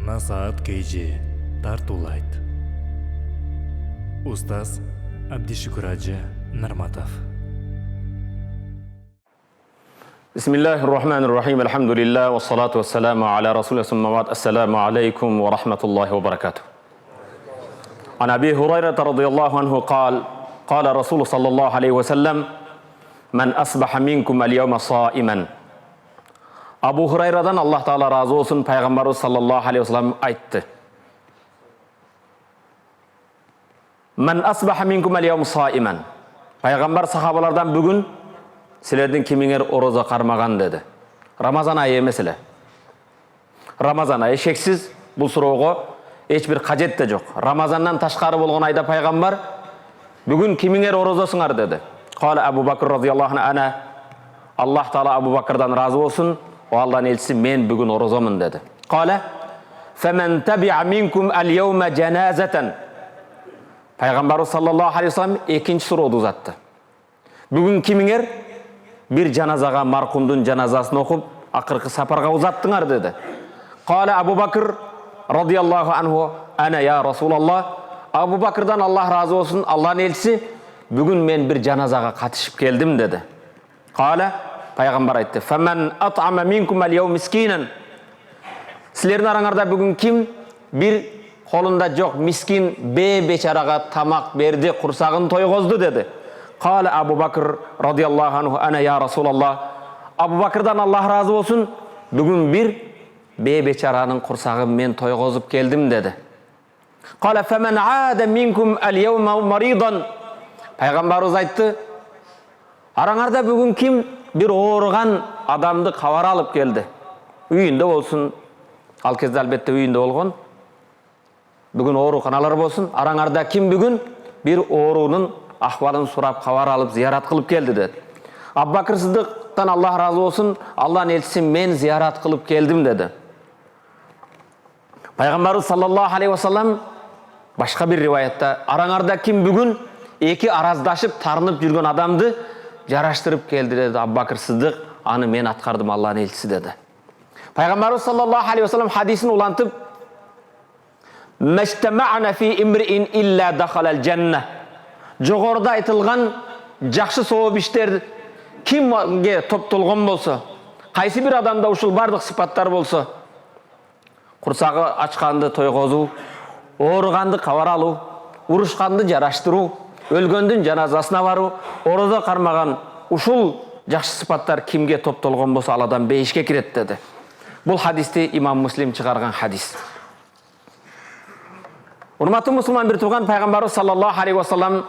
Насаат KG тартуулайт. Устаз Абдишукур Ажы Нарматов. Bismillahirrahmanirrahim. Elhamdülillah ve salatu ve selamu ala Resulü summavat. Esselamu aleykum ve rahmetullahi ve berekatuh. An Abi Hureyre radıyallahu anhu قال Resulü sallallahu aleyhi ve sellem men asbaha minkum el yevme saimen. Abu Hureyre'den Allah Teala razı olsun, Peygamberimiz sallallahu aleyhi ve sellem aytdı. Men asbaha minkum el yevme saimen. Peygamber sahabalardan bugün sizlerden kimiңер oroza karmagan dedi. Ramazan ayı mesele. Ramazan ayı şeksiz bu surauga hiçbir kajet de yok. Ramazandan taşqarı bolgan ayda Peygamber bugün kimiңер orozasыңар dedi. Qala Abu Bakr radıyallahu anh ana. Allah Teala Abu Bakr'dan razı olsun. O Allah'ın elçisi men bugün orozamın dedi. Qala femen tabi'a minkum el yevme cenazeten. Peygamber sallallahu aleyhi ve sellem ikinci suraudu uzattı. Bugün kimiңер bir janazaga marhumdun janazasını okup akırkı saparga uzattыңар dedi. Qala Abu Bakr radıyallahu anhu ana ya Resulallah. Abu Bakr'dan Allah razı olsun, Allah'ın elçisi bugün men bir janazaga katışıp geldim dedi. Qala Peygamber aytdı. Femen at'ama minkum el yevm miskinen. Sizlerin arаңарда bugün kim bir kolunda yok miskin beçaraga tamak berdi, kursağını toygozdu dedi. Qala Abu Bakr radıyallahu anhu ana ya Resulallah. Abu Bakr'dan Allah razı olsun bugün bir beçaranın kursağını men toygozup geldim dedi. Qala femen aada minkum el yevme maridan. Peygamberimiz aytdı. Arаңарда bugün kim bir oğurgan adamdı kavar alıp geldi. Uyunda olsun. Al kezde elbette uyunda olgun. Bugün oğurkanalar olsun. Arаңарда kim bugün bir oğurunun ahvalını sorap kavar alıp ziyaret kılıp geldi dedi. Abu Bakr Sıddık'tan Allah razı olsun. Allah'ın elçisi men ziyaret kılıp geldim dedi. Peygamberimiz sallallahu aleyhi ve sellem başka bir rivayette arаңарда kim bugün iki arazdaşıp tarınıp yürgen adamdı jaraştırıp geldi dedi. Abu Bakr Sıddık anı men atkardım Allah'ın elçisi dedi. Peygamberimiz sallallahu aleyhi ve sellem hadisini ulantıp "Mectema'na fi imri'in illa dakhalal cenneh." Jogorda aytılgan jakşı sowap işler kimge toptolgon bolsa, kayсы bir adamda uşul bardык sıfatlar bolsa, kursağı açkandı toygozu, oğurgandı kavar aluu, uruşkandı jaraştırуу, ölgöndün janazasına baruu, oroza karmagan uşul jakşı sıfatlar kimge toptolgon bolsa aladan beyişke kiret dedi. Bu hadisти İmam Müslim çıkargan hadis. Hurmatly musulman bir tuğan Peygamberimiz sallallahu aleyhi ve sellem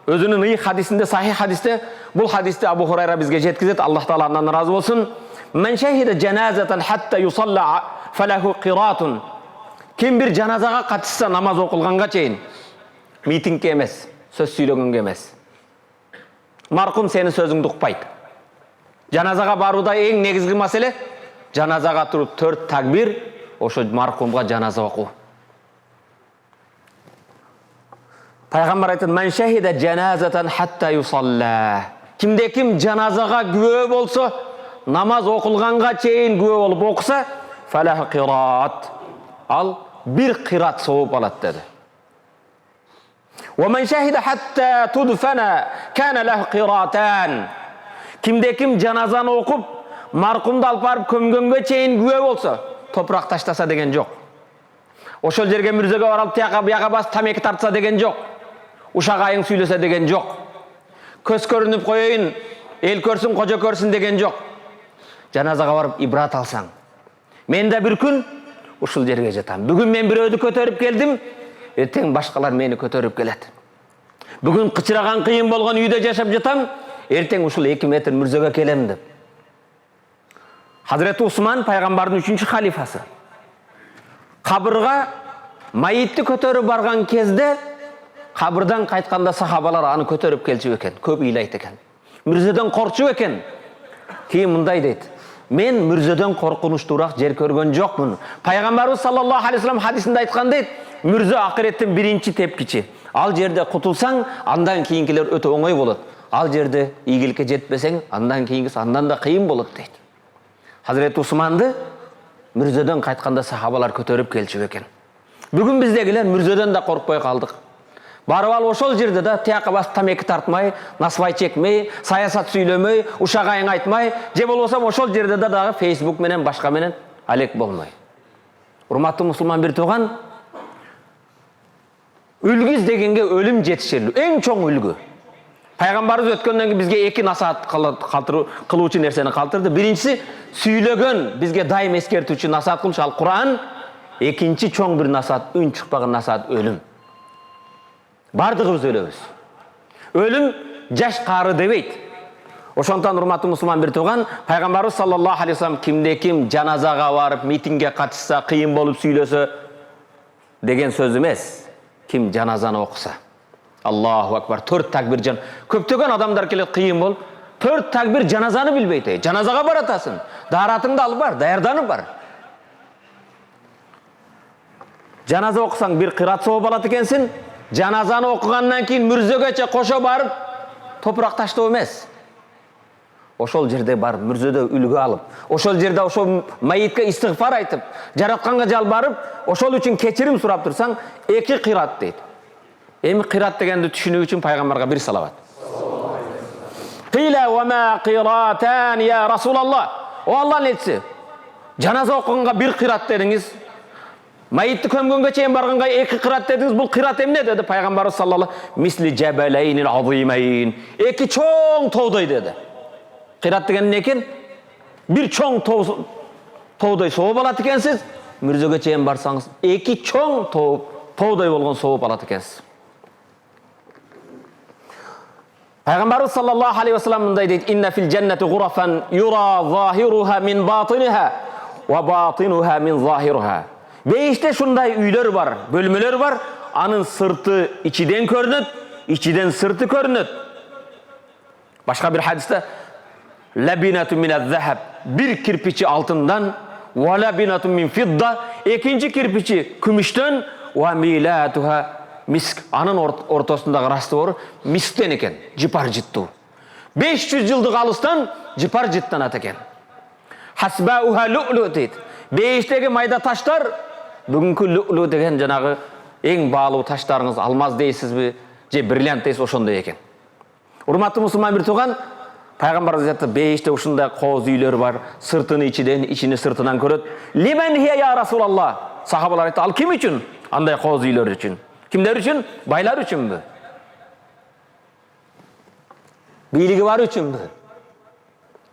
özünün iyi hadisinde, sahih hadiste, bu hadiste Abu Hureyre bizge jetkizet, Allah Teala ondan razı olsun. Men şehide cenazeten hatta yusalla felahu qiratun. Kim bir janazaga katışsa namaz okılganga çeyin. Mitingge emes, söz söylөгөнгө emes. Marhum senin sözüңdü ukpayt. Janazaga baruda eң negizgi masele janazaga turup 4 takbir, oşo marhumga janaza okuu. Peygamber aytdı: "Men şehide cenazeten hatta yusalla." Kimde kim janazaga güve bolsa, namaz okılganga çeyin güve olup okusa, felahu qirat. Al bir qirat sowap alat dedi. Ve men şehide hatta tudfana kana lahu qiratan. Kimde kim janazаны okup marhumdu alıp barıp kömgөнгө çeyin güve bolsa, toprak taştasa degen yok. Oşol jerge mürzege barıp tiyaka buyaka bas tameki tartsa degen yok. Uşak ayın süylese degen yok. Köz körünüp koyayın, el körsün, koca körsün degen yok. Janazaga barıp ibrat alsan. Men de bir gün uşul jerge jatam. Bugün men bir ödü kötörüp geldim, erteң başkalar meni kötörüp gelet. Bugün kıçıragan kıyın bolgan uyda jaşap jatam, erteң uşul 2 metr mürzege kelem dep. Hazreti Osman Peygamber'in 3. halifası. Kabırga mayitти kötörüp bargan kezde kabırdan kaytkanda sahabalar anı kötörüp kelçip eken, köp ilayt eken. Mürzeden korçup eken. Keyin mınday deydi. Men mürzeden korkunuşturak jer körgön jokmun. Peygamberimiz sallallahu aleyhi ve sellem hadisinde aytkan deydi. Mürze ahiretin birinci tepkiçi. Al jerde kutulsaң, andan keyinkiler öte oңой bolat. Al jerde iyilikке жетпесең, andan keyinkisi andan da kıyın bolat deydi. Hazreti Osman'dı Мүрзөдөн кайтканда сахабалар көтөрүп келчү экен. Бүгүн биздегилер мүрзөдөн да коркпой калдык. Барып алып ошол жерде да тияка басып тамеки тартмай, насыбай чекмей, саясат сүйлөмөй, ушак айың айтмай, же болбосо ошол жерде да дагы Facebook менен башка менен алек болмой. Урматтуу мусулман бир тууган, үлгү издегенге өлүм жетишерлүү, эң чоң үлгү. Пайгамбарыбыз өткөндөн кийин бизге эки насаат кылуучу нерсени калтырды. Биринчиси сүйлөгөн бизге дайым эскертүүчү насаат кылчу ал Кур'ан. Экинчи чоң бир насаат, үн чыкпаган насаат өлүм. Бардыгыбыз өлөбүз. Өлүм жаш кары дебейт. Ошондон урматтуу мусулман бир тууган, Пайгамбарыбыз саллаллаху алейхи вассалам кимде ким жаназага барып, митингге катышса, кыйын болуп сүйлөсө деген сөз эмес. Ким жаназаны окуса. Аллаху акбар, 4 такбир жан. Көптөгөн адамдар келет кыйын бол. 4 такбир жаназаны билбейт. Жаназага баратасың. Даратыңды алып бар, даярданып бар. Жаназа окусаң бир кырат сооп алат экенсиң. Жаназаны окугандан кийин мүрзөгөчө кошо барып топурак таштоо эмес. Ошол жерде барып мүрзөдө үлгү алып, ошол жерде ошол майитке истигфар айтып, жаратканга жалбарып, ошол үчүн кечирим сурап турсаң, 2 кырат дейт. Эми кырат дегенди түшүнүү үчүн пайгамбарга бир салават. Кила ва ма киратан я Расулаллах. О Аллахтын элчиси, жаназа окуганга бир кырат дедиңиз. Майитти көмгөнгө чейин барганга 2 кырат дедиңиз. Бул кырат эмне dedi пайгамбарыбыз саллаллаху мисли жабалайнил азимайн. 2 чоң тоодой деди. Кырат деген эмне экен? Бир чоң тоодой сооп алат экенсиз. Мүрзөгө чейин барсаңыз 2 чоң тоодой болгон сооп алат экенсиз. Пайгамбарыбыз саллаллаху алейхи вассалам мындай дейт: "Инна фил джаннати гурафан юра захируха мин батиниха ва батинуха мин захируха." Бейиште шундай үйлөр бар, бөлмөлөр бар, анын сырты ичиден көрүнөт, ичиден сырты көрүнөт. Башка бир хадисте лабинату миназ-захаб, бир кирпичи алтындан, ва лабинату мин фидда, экинчи кирпичи күмүштөн, ва милатуха миск, анын ортосундагы раствор мисктен экен, жыпар жыттуу. 500 жылдык алыстан жыпар жыттанат экен. Хасбауха лу'лу дейт. Бейиштеги майда таштар бүгүнкү лу'лу деген жанагы эң баалуу таштарыңыз, алмаз дейсизби, же бриллиант дейсиз, ошондой экен. Урматтуу мусулман бир тууган, пайгамбарыбыз айтты, бейиште ушундай кооз үйлөр бар, сыртын ичиден, ичини сыртынан көрөт. Лимен хия я Расулаллах. Сахабалар айтты, ал ким үчүн? Андай кооз үйлөр үчүн. Кимдер үчүн? Байлар үчүнбү? Бийлиги бар үчүнбү?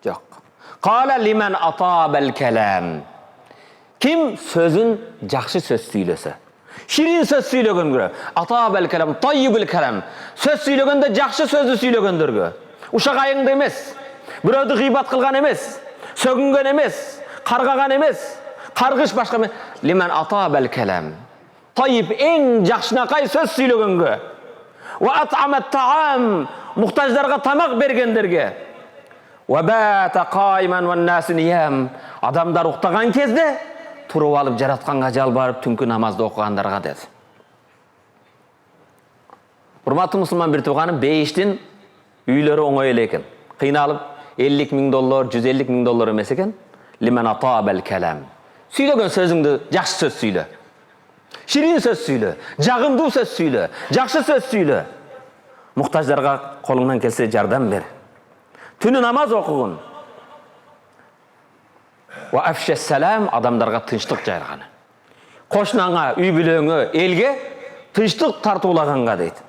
Жок. Кала лимен атабал калам. Ким сөзүн жакшы сөз сүйлөсө. Ширин сөз сүйлөгөнгө, атабал калам, таййибул калам. Сөз сүйлөгөндө жакшы сөздү сүйлөгөндөргө. Ушак айыңды эмес, бирөөдү гыйбат кылган эмес, сөгүнгөн эмес, каргаган эмес, каргыш башка эмес. Лимен атабал калам. Тайып эң жакшынакай сөз сүйлөгөнгө. Ва ат'амат таам, мухтаждарга тамак бергендерге. Ва бата кайман ва нас ниям, адамдар уктаган кезде туруп алып жаратканга жалбарып түнкү намазды окугандарга деди. Урматтуу мусулман бир тууганым, бейиштин үйлөрү оңой эле экен. Кыйналып 50 000 доллар, 150 000 доллар эмес экен. Лимен атабал калам. Сүйлөгөн сөзүңдү жакшы сөз сүйлө. Ширин сөз сүйлө, жагымдуу сөз сүйлө, жакшы сөз сүйлө. Мухтаждарга колуңдан келсе жардам бер. Түнү намаз окугун. Ва афшас салам, адамдарга тынчтык жайганы. Кошнаңа, үй бүлөңө, элге тынчтык тартуулаганга дейт.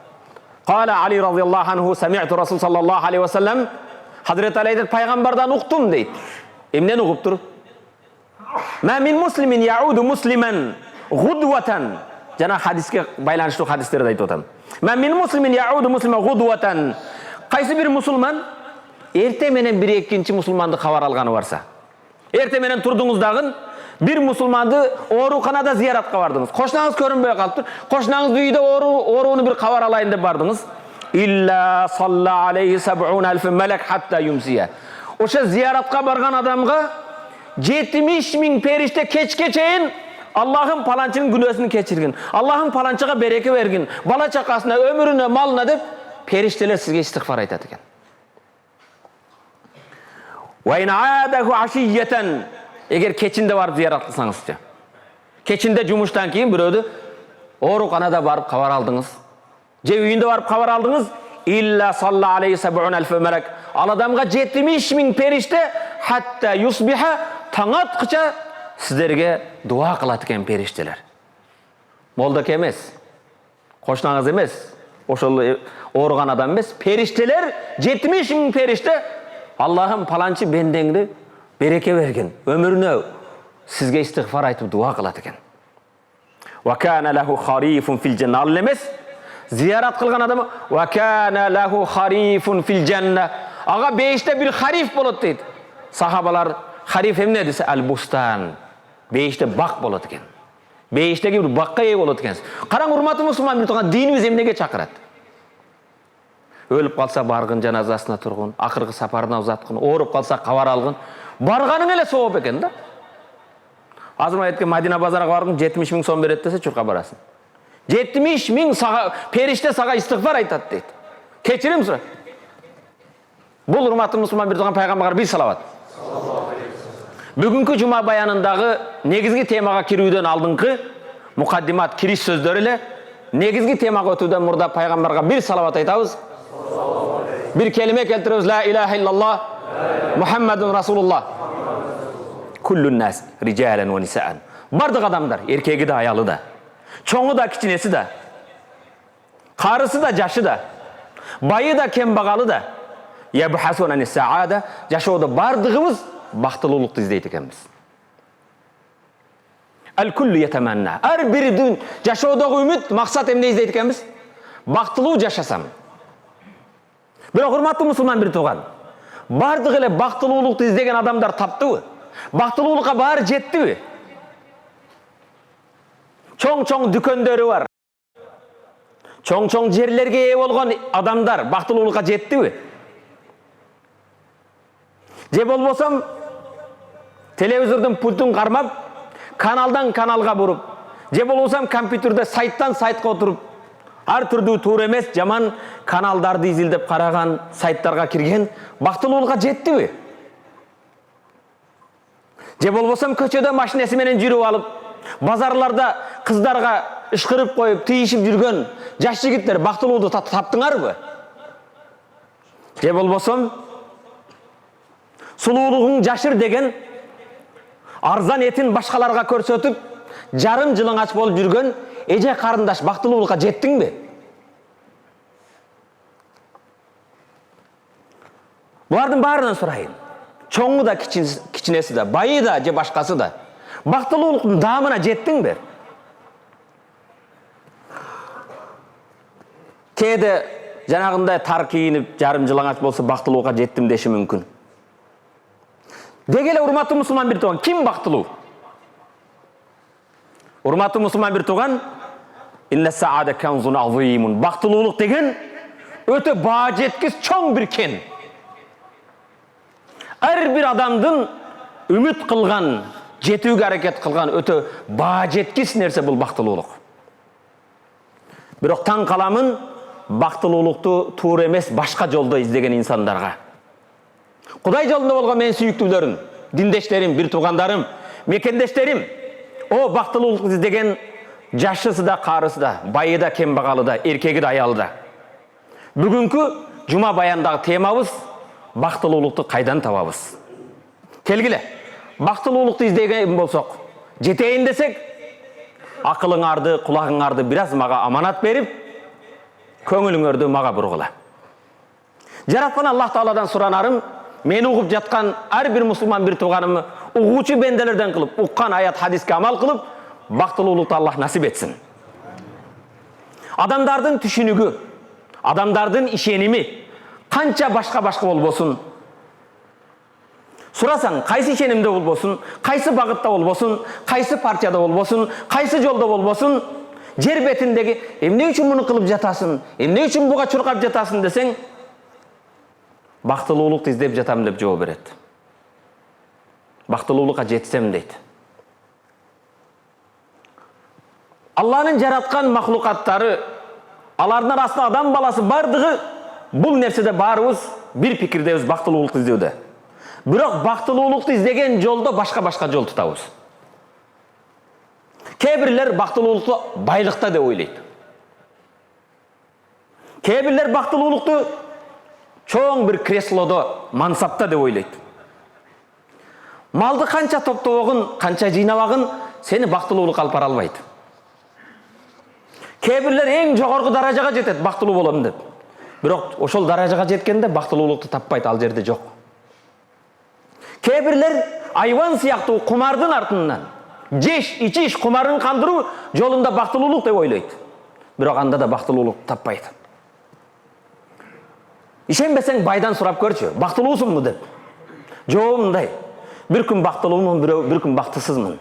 Кала Али радияллаху анху сами'ту Расул саллаллаху алейхи ва саллам, Хазрет Али айтат, пайгамбардан уктум дейт. Эмнени угуптур? Ма мин муслимин яуду муслиман гудватан. Жана хадиске байланыштуу хадистерди айтып атам. Ма мин муслимин яуду муслиман гудватан. Кайсы бир мусулман эрте менен бир экинчи мусулманды кабар алганы барса, эрте менен турдуңуздагы бир мусулманды ооруканада зияратка бардыңыз. Кошнаңыз көрүнбөй калыптыр. Кошнаңыз үйдө ооруну бир кабар алайын деп бардыңыз. Илля салла алейхи 70,000 малак хатта юмсия. Ошо зияратка барган адамга 70 000 периште кечке чейин Allah'ın palançının günahını keçirgin. Allah'ın palançıga bereke vergin. Bala çakasına, ömrüne, malına deyip perişteler sizge istiğfar aytat eken. Ve in aadahu aşiyyeten, Eğer keçinde barıp ziyaret kılsanız. Keçinde jumuştan keyin bürödü oorukhanada barıp kabar aldınız. Je uyunda barıp kabar aldınız. İlla sallallahu aleyhi seb'un elfe melek. Al adamga 70.000 perişte hatta yusbiha taң atqıça sizlerge dua kılat eken perişteler. Moldak emes. Koşnağız emes. Oşol oğurgan adam emes. Perişteler 70.000 perişte Allah'ım palançı bendengdi bereke bergen. Ömrüne sizge istiğfar aytıp dua kılat eken. Ve kana lehu harifun fil cennet. Al emes. Ziyaret kılgan adamı ve kana lehu harifun fil cennet. Ağa beşte bir harif bolot deydi. Sahabalar harif hem ne dese el bustan. Beşte bak bolot eken. Beşteki bir bakka ey bolot eken. Karang urmatı Müslüman bir toğan dinimiz emnege çakırat. Ölüp kalsa bargın janazasına turgun, akırgı saparına uzatqın, oğurup kalsa kavar algın. Barganın ele soğup eken da. Azır ayetken Madina bazara bargın 70.000 son beret dese çurka barasın. 70.000 perişte sağa istiğfar aytat deydi. Keçirim sıra. Bu hurmatlı Müslüman bir toğan peygamber bir salavat. Bugünkü cuma bayanındağı negizgi temaga kirүүдөн aldыңкы mukaddimat kiriş sözdörü ile negizgi temaga ötүүдөн murda peygamberga bir salavat aytabız. Bir kelime keltiribiz la ilahe illallah Muhammedun Rasulullah. Kullun nas ricalen ve nisaan. Bardık adamlar, erkeği de ayalı da. Çoğu da kiçinesi de. Karısı da jaşı da. Bayı da kembagalı da. Yebhasuna anis saada. Jaşoda bardığımız baktılılıkты izleydik ekенбиз. El kullu yetemenna. Her biri jaşoodagı ümit maksat emne izleydik ekенбиз? Baktılуу jaşasam. Biroq hurmatlı Müslüman bir tuğan. Bardığı ile baktılılıkты izlegen adamlar taptı. Baktılılıkka bari jetti. Çoң düköndörü var. Çoң jerlerge eye bolgan adamlar baktılılıkka jetti. Je bolbosam televizordan pultun karmap kanaldan kanalga burup je bolbosam kompütürde sayttan saytga oturup har türdүү туура эмес жаман каналдарды изилдеп караган сайттарга кирген бактылуулукка жеттиби? Je bolbosam көчөдө машинеси менен жүрүп алып базарларда кыздарга ышкырып коюп тийишип жүргөн жаш жигиттер бактылууду таптыңарбы? Je bolbosam suluğuluğun jaşır degen arzan etin başkalarga körсөтүп жарым жылыңач болуп жүргөн эже карындаш бактылуулукка жеттиңби? Булардын баарынан сурайын. Çoğu da kiçinesi de, bayı da, je başkası da. Baktılуулуктун damına jеттиңби? Kede janagындай tar kiyinip жарым жылаңач болсо бактылуулукка жеттим деши мүмкүн. Degele urmatlı Müslüman bir tuğan. Kim baktıluu? Urmatlı Müslüman bir tuğan inne saade kanzun azimun. Baktılуулuk degen öte bağa jetkis çoğ bir ken. Her bir adamdın ümit kılgan, jetүүgө hareket kılgan öte bağa jetkis nerse bul baktılуулuk. Biroq taң kalamın baktılуулукту tuğra emes başka jolda izlegen insanlarga. Kuday jolunda bolgan men sүйүктүүлөрүм, dindeşlerim, bir tuğandarım, mekendeşlerim. O baktılуулукту izlegen jaşısı da, karısı da, bayı da, kembagalı da, erkegi de, ayalı da. Bugünkü cuma bayandağı temabız baktılуулукту kaydan tababız. Kelgile, baktılуулукту izlegen bolsok, jeteyin desek, akılыңарды, kulağыңарды biraz maga amanat berip, köngülüңөрдү maga burgula. Jaratkan Allah Taala'dan suranarım, meni uğup jatkan her bir Müslüman bir tuğanımı uğuçu bendelerden kılıp, uqqan ayat hadiske amal kılıp, baktılуулuktу Allah nasip etsin. Adamdardın tüşünügü, adamdardın işenimi, kança başka bolbosun. Surasan, kaysı işenimde bolbosun, kaysı bagıtta bolbosun, kaysı partiyada bolbosun, kaysı jolda bolbosun, jer betindegi emne üçün bunu kılıp jatasın, emne üçün buga çurkap jatasın deseng, baktılуулукту издеп жатам деп жооп берет. Baktılуулукка жетсем дейт. Allah'ın jaratkan mahlukatları, алардын арасында адам баласы бардыгы, бул нерседе баарыбыз bir pikirdebиz baktılуулукту издөөдө. Бирок бактылуулукту издеген жолдо башка жол тутабыз. Кээ бирлер бактылуулукту байлыкта деп ойлойт. Кээ бирлер бактылуулукту чоң бир креслодо, мансапта деп ойлойт. Малды канча топтобогун, канча жыйнабагын сени бактылуулукка алып бара албайт. Кээ бирлер эң жогорку даражага жетет, бактылуу болом деп. Бирок ошол даражага жеткенде бактылуулукту таппайт, ал жерде жок. Кээ бирлер айван сыяктуу кумардын артынан, жеш, ичиш, кумарын кандыруу жолунда бактылуулук деп ойлойт. Бирок анда да бактылуулук таппайт. Ишенбесең байдан сурап көрчү, бактылуусуңбу деп. Жообу мындай. Бир күн бактылуумун, бир күн бактысызмын.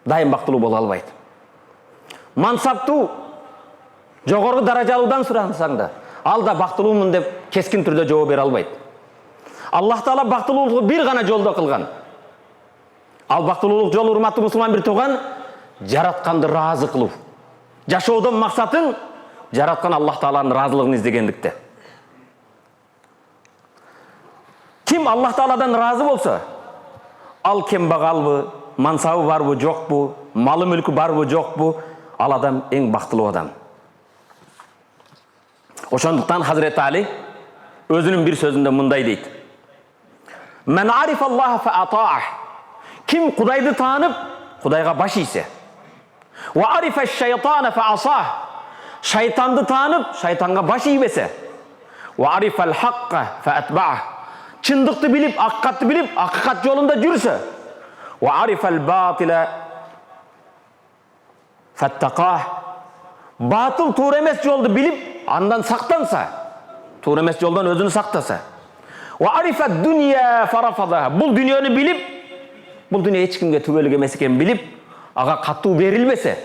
Дайым бактылуу боло албайт. Мансаптуу жогорку даражалуудан сурансаң да, ал да бактылуумун деп кескин түрдө жооп бере албайт. Аллах Таала бактылуулукту бир гана жолдо кылган. Ал бактылуулук жолу, урматтуу мусулман бир тууган, жаратканды ыраазы кылуу. Жашоодон максатың жараткан Аллах Тааланын ыраазылыгын издегендикте. Ким Аллах Тааладан ыраазы болсо, ал кембагалбы, мансабы барбы, жокпу, малы мүлкү барбы, жокпу, ал адам эң бактылуу адам. Ошондуктан Хазирети Али өзүнүн бир сөзүндө мындай дейт: "Мен арифа Аллаха фа атаах." Ким Кудайды таанып, Кудайга баш ийсе. "Ва арифа шайтана фа асах." Шайтанды таанып, шайтанга баш ийбесе. "Ва арифа ал-хакка фа атбаах." Чындыкты билип, аккатты билип, акыкат жолунда жүрсө. "Ва арифа ал-батила фа аттаках." Батыл, туура эмес жолду билип, андан сактанса, туура эмес жолдон өзүнү сактаса. "Ва арифа ад-дунья фа рафадаха." Бул дүйнөнү билип, бул дүйнө эч кимге түгөлүк эмес экенин билип, ага катуу берилбесе.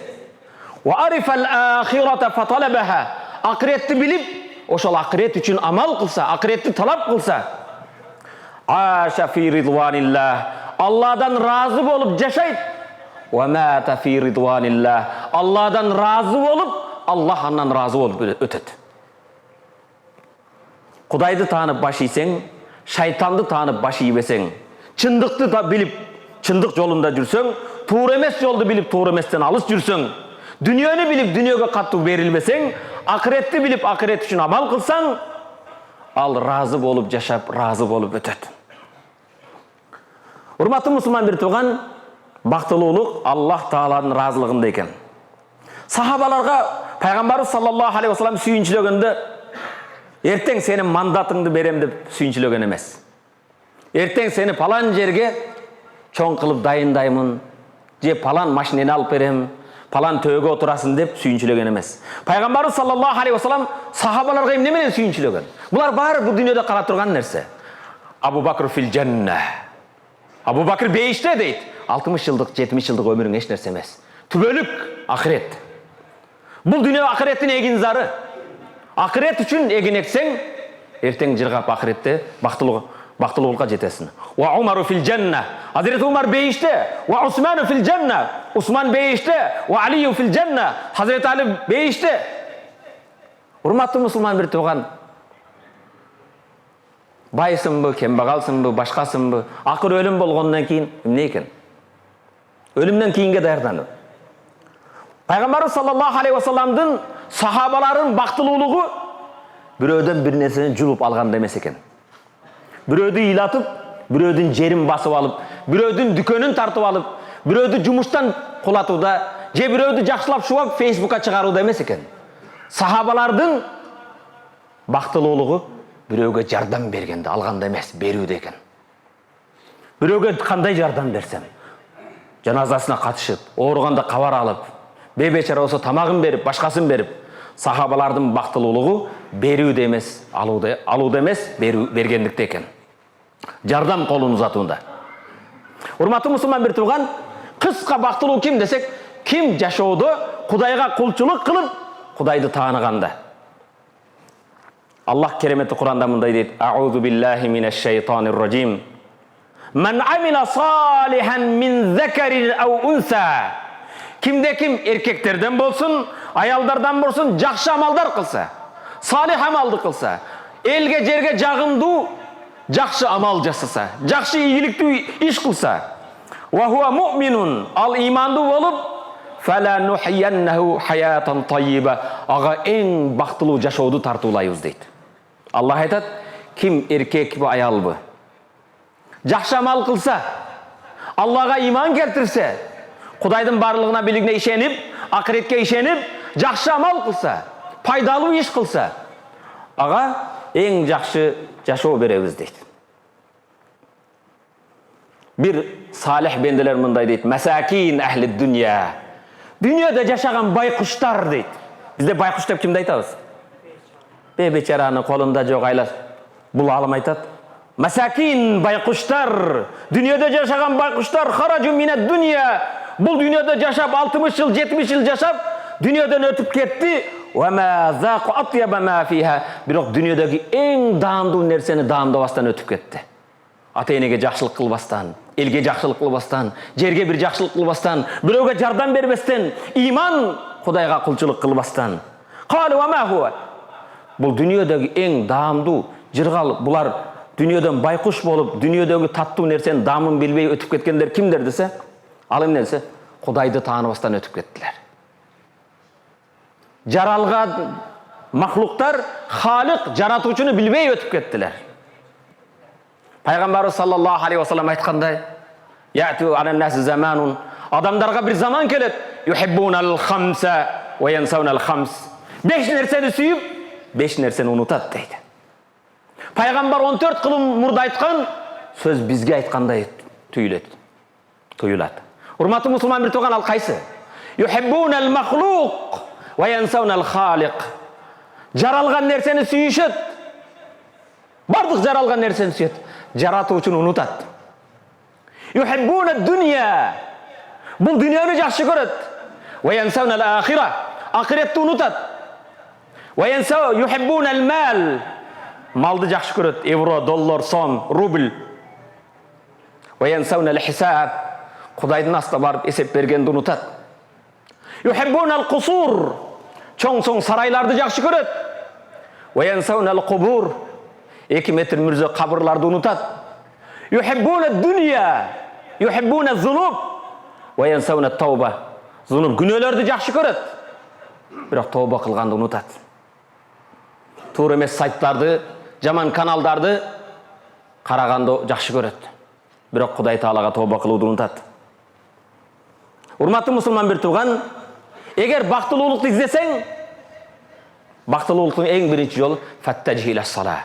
"Ва арифа ал-ахирата фа талабаха." Акыретти билип, ошол акырет үчүн амал кылса, акыретти талап кылса. "Аша фи ридванилlah." Алладан разы болуп жашайт. "Ва мата фи ридванилlah." Алладан разы болуп, Аллах андан разы болуп өтөт. Кудайды таанып баш ийсең, шайтанды таанып баш ийбесең, чындыкты да билип, чындык жолунда жүрсөң, туура эмес жолду билип, туура эместен алыс жүрсөң, дүйнөнү билип, дүйнөгө катуу берилбесең, акыретти билип, акырет үчүн амал кылсаң, ал разы болуп жашап, разы болуп өтөт. Урматтуу мусулман бир тууган, бактылуулук Аллах Тааланын разылыгында экен. Сахабаларга Пайгамбарыбыз саллаллаху алейхи вассалам сүйүнчүлөгөндө, "Эртең сенин мандатыңды берем" деп сүйүнчүлөгөн эмес. "Эртең сени палан жерге чоң кылып дайындаймын, же палан машинени алып берем, палан төөгө отурасың" деп сүйүнчүлөгөн эмес. Пайгамбарыбыз саллаллаху алейхи вассалам сахабаларга эмне менен сүйүнчүлөгөн? Булар баары бул дүйнөдө кара турган нерсе. "Абу Бакр фил жанна." Абу Бакр бейиште дейт. 60 жылдык, 70 жылдык өмүрүң эч нерсе эмес. Түбөлүк акырет. Бул дүйнө акыреттин эгин зары. Акырет үчүн эгин эксең, эртең жыргап акыретте бактылуулукка жетесиң. "Ва Умару фил жанна." Hazreti Umar beyişte. "Ва Усману фил жанна." Усман бейиште. "Ва Алию фил жанна." Hazreti Ali beyиште. Урматтуу мусулман бир тууган, байсыңбы, кембагалсыңбы, башкасыңбы, акыр өлүм болгондон кийин эмне экен? Өлүмдөн кийинге даярдануу. Пайгамбарыбыз саллаллаху алейхи вассаламдын сахабаларынын бактылуулугу бирөөдөн бир нерсени жулуп алганда эмес экен. Бирөөдү ыйлатып, бирөөдүн жерин басып алып, бирөөдүн дүкөнүн тартып алып, бирөөдү жумуштан кулатууда, же бирөөдү жакшылап шубап Фейсбукка чыгарууда эмес экен. Сахабалардын бактылуулугу бирөөгө жардам бергенде, алганда эмес, берүүдө экен. Бирөөгө кандай жардам берсем, жаназасына катышып, ооруганда кабар алып, бейбечара болсо тамагын берип, башкасын берип, сахабалардын бактылуулугу берүүдө эмес, алууда эмес, бергендикте экен. Жардам колун узатууда. Урматтуу мусулман бир тууган, кыска бактылуу ким десек, ким жашоодо Кудайга кулчулук кылып, Кудайды тааныганда. Аллах керемети Куранда мындай дейт: "Аузу биллахи минеш шайтанир раджим. Мен амила салихан мин закарин ау унса." Кимде ким эркектерден болсун, аялдардан болсун, жакшы амалдар кылса, салих амалды кылса, элге жерге жагымдуу жақсы амал жасаса, жақсы игілікті іш қылса, wa huwa mu'minun, ал иманды болып, فَلَنُحْيَنَّهُ حَيَاتًا طَيِّبًا, аға ең бақытылы жашауды тартулайыз дейді. Аллах айтады, кім еркек бі, аял бі, жақсы амал қылса, Аллаға иман келтірсе, Құдайдың барлығына білігіне ішеніп, ақыретке ішеніп, жақсы амал қылса, пайдалы іш қылса, аға ең жақсы жашау береміз дейді. Bir salih bendeler mınday deydi. Mesakin ehli dünya. Dünyada yaşayan baykuşlar deydi. Bizde baykuş deyip kimde aytабыз? Beçarаны kolunda жоқ aylar. Бұл алым айтады. Mesakin baykuşlar. Dünyada yaşayan baykuşlar. Haracu mined dünya. Бұл dünyada yaşap 60 yıl, 70 yıl yaşap dünyadan ötüp gitti. Ve ma zaqu atyaba ma fiha. Biroq dünyadaki en damdуу nerseni damdabastан ötüp gitti. Ата-енеге жақсылық қылбастан, елге жақсылық қылбастан, жерге бір жақсылық қылбастан, біреуге жардам бербестен, иман Құдайға құлшылық қылбастан. Қалы ва ма хуа. Бұл дүниедегі ең дамды жырғал, бұлар дүниеден байқұш болып, дүниедегі татты нәрсен дамын білбей өтіп кеткендер кімдер десе? Ал эмне десе? Құдайды таныбастан өтіп кеттілер. Жаралған мақлуқтар Халық жаратушыны білбей өтіп кеттілер. Пайғамбарымыз саллаллаху алейхи вассалам айтқандай, яъту алан-наси заманун, адамдарға бір заман келеді, юхиббунал хамса ва янсаунал хамс. 5 нәрсені сүйіп, 5 нәрсені ұмытады дейді. Пайғамбар 14 қылым мұрда айтқан сөз бізге айтқандай түйіледі. Урматты мұсылман бір туған ал қайсы? Юхиббунал махлуқ ва янсаунал халиқ. Жаралған нәрсені сүйішеді. Бардық жаралған нәрсені сүйеді. Жаратушыны ұмытады. Юхиббуна дүния. Бұл дүнияны жақсы көреді. Ва янсаунал ахира. Ақиретті ұмытады. Ва юхиббунал мал. Малды жақсы көреді. Евро, доллар, сом, рубль. Ва янсаунал хисаб. Құдайдың астына барып есеп бергенді ұмытады. Юхиббунал қусур. Чоң-чоң сарайларды жақсы көреді. Ва янсаунал қубур. 2 метр мүрзі қабырларды ұмытады. Юхиббуна дүния. Юхиббуна зунуб. Ва янсауна тауба. Зунуб күнәлерді жақсы көреді. Бірақ тауба қылғанды ұмытады. Тур емес сайттарды, жаман каналдарды қарағанды жақсы көреді. Бірақ Құдай Таалаға тауба қылуды ұмытады. Урматты мұсылман бір туған, егер бақтылуулықты іздесең, бақтылуулықтың ең бірінші жолы фаттажи иля сала.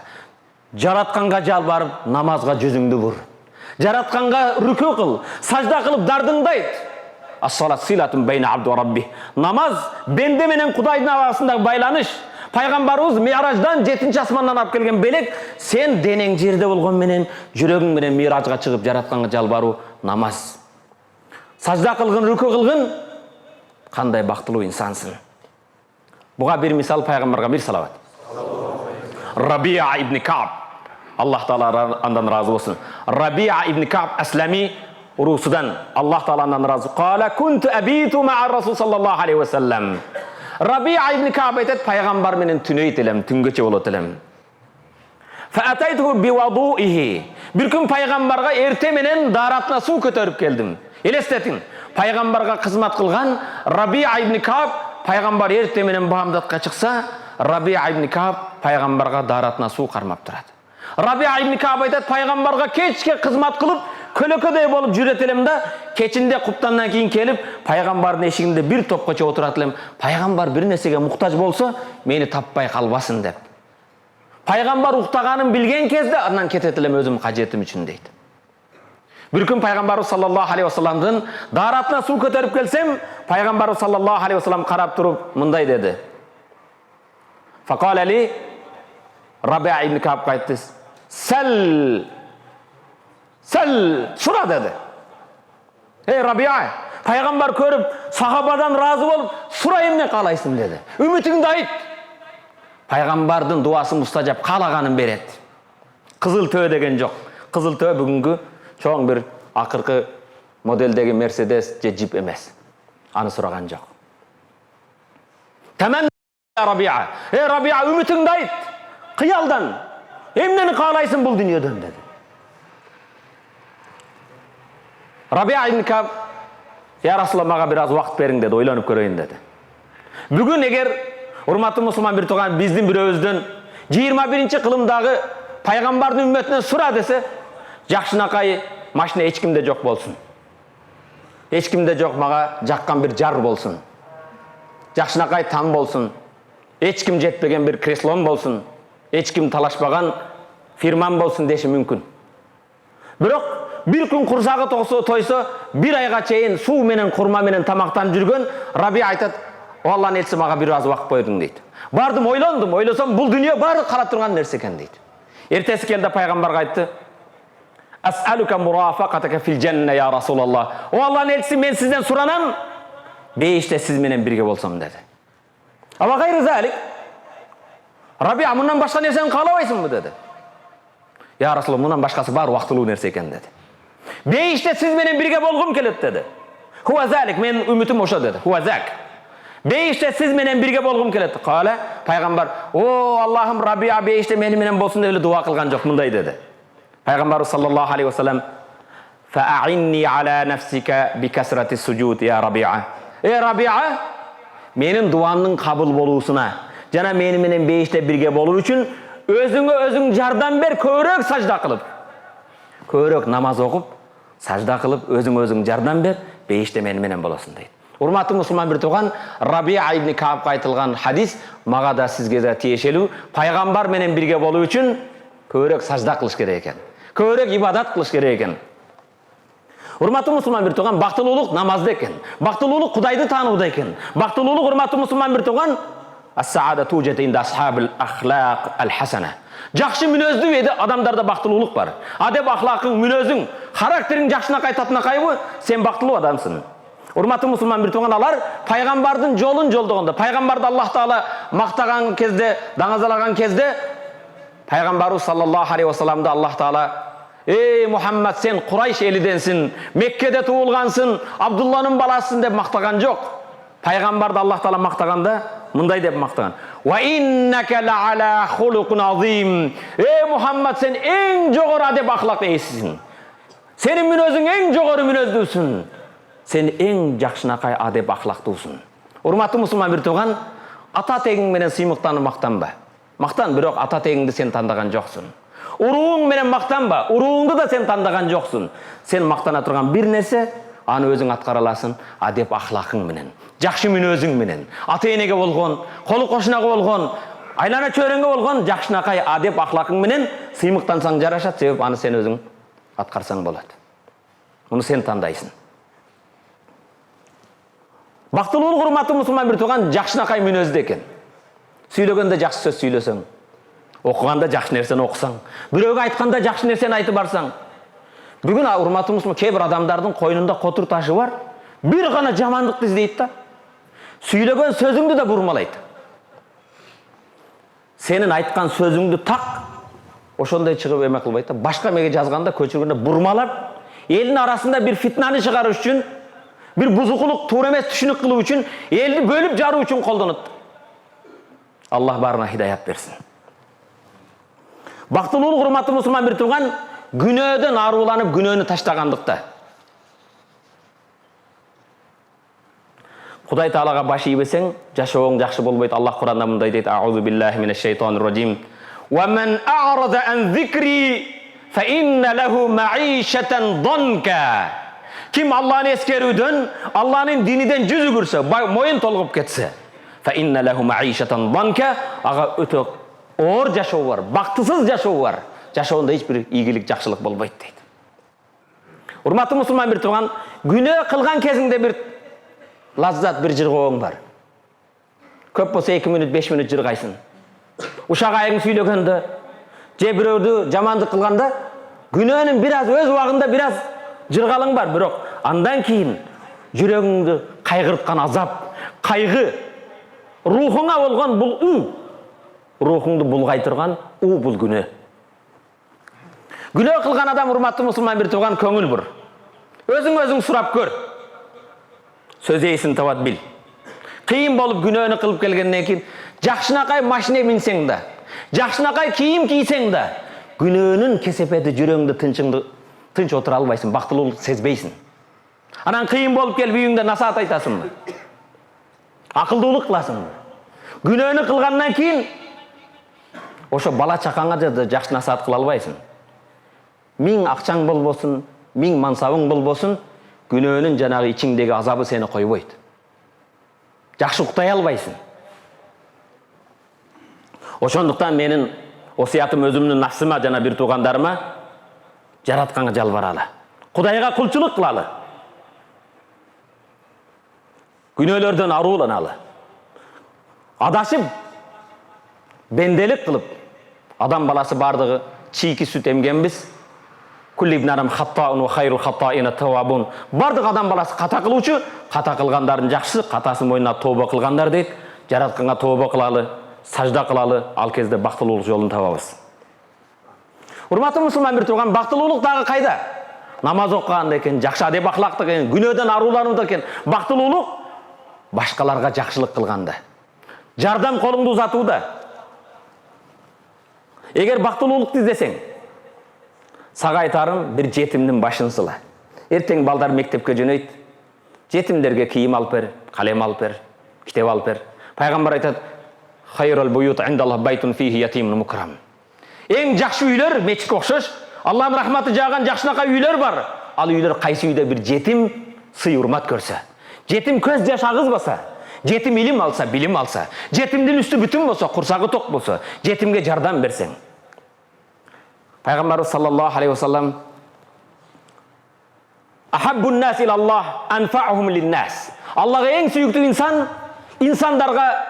Жаратқанға жалбарып, намазға жүзіңді бұр. Жаратқанға рүку қыл, сажда қылып дардыңдайды. Ас-салат силатун бейна абду ва рабби. Намаз бенде менен Құдайдың арасындағы байланыш. Пайғамбарымыз Мираждан 7-ші асманнан алып келген белек, сен денең жерде болған менен, жүрегің менен Миражға шығып жаратқанға жалбару намаз. Сажда қылғын, рүку қылғын, қандай бақтылы инсансың. Бұға бір мисал пайғамбарға бір салават. Рабиа ибн Кааб. Аллах Таала андан разы болсын. Рабиа ибн Кааб Аслами урусудан. Аллах Таала андан разы. Қала кунту абиту ма'a Расул саллаллаху алейхи ва саллам. Рабиа ибн Кааб айтады, пайғамбар менен түнөй телем, түнгече болот телем. Фаатайтуху бивадуихи. Bir күн пайғамбарға ерте менен даратына су көтөрүп келдим. Елестетин. Пайғамбарға қызмат қылған Рабиа ибн Кааб, пайғамбар ерте менен бамдатқа шықса, Рабиа ибн Кааб пайғамбарға даратына су қармап тұрады. Рабиа ибн Кааб айтады, пайғамбарға кешке қызмат қылып, көлөкөдөй болып жүретелем да, кечінде құптаннан кейін келіп, пайғамбардың ешігінде бір топқача отыратылым. Пайғамбар бір нәрсеге мұқтаж болса, мені таппай қалбасын деп. Пайғамбар ұқтағанын білген кезде, андан кететілем өзім қажетім үшін дейді. Bir gün Peygamberimiz sallallahu aleyhi ve sellem'den daratına su kötörüp gelsem, Peygamberimiz sallallahu aleyhi ve sellem qarab turup mınday dedi. Faqala li Rabi'a ibn Ka'b aytdı. Sel sura dedi. Ey Rabi'a, Peygamber görüp sahabadan razı olup surayım ne kalaysın dedi. Ümitini ayt. Peygamberдің duası mustajab kalağanın beret. Kızıl tö degen жоқ. Kızıl tö bugünkü çoğun bir akırkı modeldeki Mercedes je Jeep emez. Anı suragan жоқ. Temen Rabia. Ey Rabia ümitini ayt. Kıyaldan. Emneni kağlaysın bul dünyadan dedi. Rabia ibn Kab, ya Resulallah mağa biraz vaqt berin dedi, oylanıp göreyim dedi. Bugün eğer hurmatlı Müslüman bir tuğan bizden bir özden 21. kılımdağı Paygambardın ümmetine sura dese, jakşınakay maşına hiç kimde yok bolsun. Hiç kimde yok mağa jakkan bir jar bolsun. Jakşınakay tam bolsun. Hiç kim jetpegen bir kreslon bolsun. Hiç kim talaşpagan firman bolsun deşi mümkün. Biroq bir gün kursağı toysa bir ayga çeyin su menen kurma menen tamaktan жүрgön Rabi aytat, o Allah'ın elçisi mağa biraz vaqt koydun deydi. Bardım oylandım, oylasam bul dünya bari qarap turgan nerse eken deydi. Ertesi keldi Peygamberge aytdı. As'aluka murafaqataka fil cenne ya Resulallah. O Allah'ın elçisi men sizden suranam, beyişte siz menen birge bolsam dedi. Ama gayrı zalik, Rabi bundan başka nerseni kalabaysın mı dedi. Ya Resulallah bundan başkası bar vaqtılуу nerse eken dedi. Beyişte siz menen birge bolgum kelet dedi. Huwa zalik, men ümitim oşa dedi. Huwa zak. Beyişte siz menen birge bolgum kelet. Kale, Peygamber, o Allah'ım Rabia beyişte menen bolsun dedi, dua kılgan yok mınday dedi. Peygamber sallallahu aleyhi ve sellem, fa'inni ala nefsika bi kasrati sucud ya Rabia. Ey Rabia, menin duanın kabul boluusuna, jana meni menen beyişte birge boluu üçün özüňe özüň jardam ber, köýrek sajda kılıp. Köýrek namaz okup, sajda kılıp, özüň jardam ber, beyişte meni menen bolasun deydi. Hurmatly Müslüman bir tuğan, Rabia ibn Ka'b'a aytılgan hadis, maga da sizge de tiyešelүү, Paygambar menen birge boluu üçün köýrek sajda kılış gerek eken. Köýrek ibadat kılış gerek eken. Hurmatly Müslüman bir tuğan, baktılуулuk namazda eken. Baktılуулuk Kudaydı tanıuda eken. Baktılуулuk hurmatly Müslüman bir tuğan, as-saada tujat inda ashabil akhlaq al-hasana. Jakşı münözlü edi adamlarda baktılуулuk var. Adep ahlakın, münözün, karakterin jakşına kaytatına kaybı, sen baktılуу adamsın. Hurmatly Müslüman bir tuğan alar, Paygambardın jolun jolduğunda, Paygambardı Allah Taala maktagan kezde, dаңazalagan kezde, Peygamberimiz sallallahu aleyhi ve sellem'de Allah Taala, ey Muhammed sen Kurayş elidensin, Mekke'de tuğulgansın, Abdullah'ın balasısın dep maktagan yok. Peygamberdi Allah Taala maktaganda mınday dep maktagan. Ve inneke la ala hulukun azim. Ey Muhammed sen en jogorı adep ahlak eğisisin. Senin münözün en jogorı münözdüsün. Sen en jakşınakay adep ahlakdusın. Hurmatly Müslüman bir tuğan, ata tegiň menen sıymıktanı maktanba. Maktan, biroq ata tegiňdi sen tandagan joksun. Uruğun menen maktanba, uruğundu da sen tandagan joksun. Sen maktana turgan bir nese, anı özüň atkara alasın, adep ahlakyň menen, jakşı münözüň menen, ata-enege bolgon, kolu koşunaga bolgon, aylana çöreňge bolgon jakşınakay adep ahlakyň menen sıymıktansaň jaraşat, sebep anı sen özüň atkarsaň bolat. Bunu sen tandaysın. Baktılуулuk hurmatly Müslüman bir tuğan jakşınakay münözde eken. Süylөгөндө jakşı söz süylösöň, okuganda jakşı nerseni okusaň, biröөгө aytkanda jakşı nerseni aytıp barsaň. Bugün hurmatly Müslüman kebir adamdardın koynunda kotur taşı var, bir gana jamandыкты izleyip da, süylөгөн sözüňdü de burmalayt. Senin aytkan sözüňdü tak, oşonday çıkıp emek kılbayt da, başka mege жазganda köçürgünde burmalap, elin arasında bir fitnani çıkarış üçün, bir buzukuluk, tuğra emes düşünük kılуу üçün, elini bölüp jarуу üçün koldanıp. Allah barına hidayet versin. Baktılуулuk hurmatly Müslüman bir tuğan, günөөdөн aruulanıp günöөнü taştagandыкta. Kuday Taalaga baş iýbeseň, jaşawoň jakşı bolboýt. Allah Kur'anda mınday deyt: "Auzu billahi mineşşeytanirracim. Ve men a'rada an zikri fe inne lehu ma'işeten danka." Kim Allah'ın eskerүүдөн, Allah'ın diniden yüz ügürse, moyun tolgup ketse, fe inne lehu ma'işeten danka, aga öte oor jaşaw var, baktısız jaşaw var. Jaşawında hiçbir iyigilik, jakşılık bolboýt deydi. Hurmatly Müslüman bir tuğan, günөө kılgan kezinde bir lazzat, bir jırgooň var. Köp bolsa 2 minut, 5 minut jırgaysın. Uşak aýyň süýlegende, je biröwdü jamandyk kılganda, günöөнün biraz öz wagtynda biraz jırgalyň bar, birok andan keyin yüregiňdi kaygırtkan azap, kaygı, ruhuňa bolgan bul ruhuňdy bulgaýtyrgan bul günö. Günö kılgan adam hurmatly Müslüman bir tuğan köngül bur. Özüň surap gör. Söz eýsin tabat bil. Kıyım bolup günöөнü kılıp kelgenden keyin, jakşınakay maşine binseň da, jakşınakay kiyim giyseň da, күнөөнүн кесепети жүрөгүңдө тынч отура албайсың, бактылуулук сезбейсиң. Анан кыйын болуп келип үйүңдө насаат айтасыңбы? Акылдуулук кыласыңбы? Күнөөнү кылгандан кийин ошо бала чакаңа да жакшы насаат кыла албайсың. Миң акчаң болбосун, миң мансабың болбосун, күнөөнүн жанагы ичиңдеги азабы сени койбойт. Жакшы уктай албайсың. Ошондуктан менин осуятым өзүмдүн нафсыма жана бир туугандарыма жаратканга жалбаралы. Кудайга кулчулук кылалы. Күнөөлөрдөн арууланалы. Адашып, бенделик кылып, адам баласы бардыгы чийки сүт эмгенбиз. Кулли ибн адам хаттаун ва хайрул хаттаина тавабун. Бардык адам баласы ката кылуучу, ката кылгандардын жакшысы, катасын мойнуна тооба кылгандар дейт. Жаратканга тооба кылалы, сажда кылалы, ал кезде бактылуулук жолун табабыз. Урматтуу мусулман бир тууган, бактылуулук дагы кайда? Намаз окуганда экен, жакшы адеп ахлакта экен, күнөөдөн арууланууда экен. Бактылуулук башкаларга жакшылык кылганда. Жардам колуңду узатууда. Эгер бактылуулукту издесең, сага айтарым, бир жетимдин башын сыла. Эртең балдар мектепке жөнөйт. Жетимдерге кийим алып бер, калем алып бер, китеп алып бер. Пайгамбар айтат: "Хайрул буют индаллах байтун фихи ятимун мукрам." Эң жакшы үйлөр мечитке окшош, Аллахтын рахматы жааган жакшынакай үйлөр бар. Ал үйлөр кайсы үйдө бир жетим сый урмат көрсө, жетим көз жаш агызбаса, жетим илим алса, билим алса, жетимдин үстү бүтүн болсо, курсагы ток болсо, жетимге жардам берсең. Пайгамбарыбыз саллаллаху алейхи ва саллам: "Ахаббун нас илаллах анфаухум линнас." Аллага эң сүйүктүү инсан инсандарга